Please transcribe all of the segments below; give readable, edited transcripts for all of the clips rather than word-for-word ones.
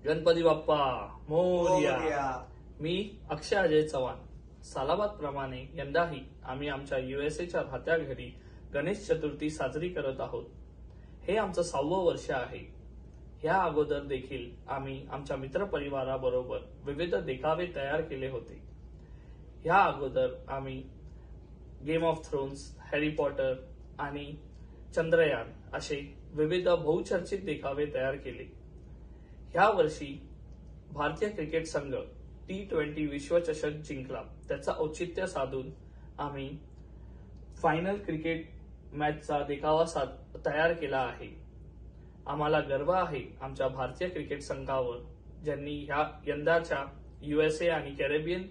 गणपती बाप्पा मोरया। मोरया। मी अक्षय अजय चव्हाण। सालाबाद प्रमाणे यंदाही आम्ही आमच्या USA राहत्या घरी गणेश चतुर्थी साजरी करत आहोत। हे आमचं 6वं वर्ष आहे। या अगोदर देखील आम्ही आमच्या मित्रपरिवाराबरोबर विविध देखावे तयार केले होते। या अगोदर आम्ही game of thrones, Harry Potter आणि चंद्रयान असे विविध बहुचर्चित देखावे तयार केले। या वर्षी भारतीय क्रिकेट संघ T20 विश्वचषक जिंकला, त्याचा औचित्य साधून आम्ही फायनल क्रिकेट मॅचचा देखावा तयार केला आहे। आम्हाला गर्व आहे आमच्या भारतीय क्रिकेट संघावर, ज्यांनी यंदाच्या USA आणि कॅरेबियन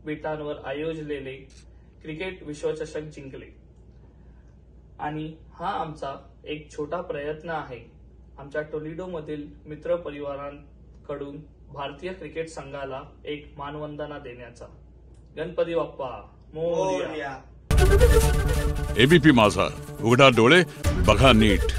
बेटांवर आयोजलेले क्रिकेट विश्वचषक जिंकले। आणि हा आमचा एक छोटा प्रयत्न आहे आमच्या टोलिडो मधील मित्र परिवारांकडून भारतीय क्रिकेट संघाला एक मानवंदना देण्याचा। गणपती बाप्पा मोरया। मोरया। एबीपी माझा, उघडा डोळे बघा नीट।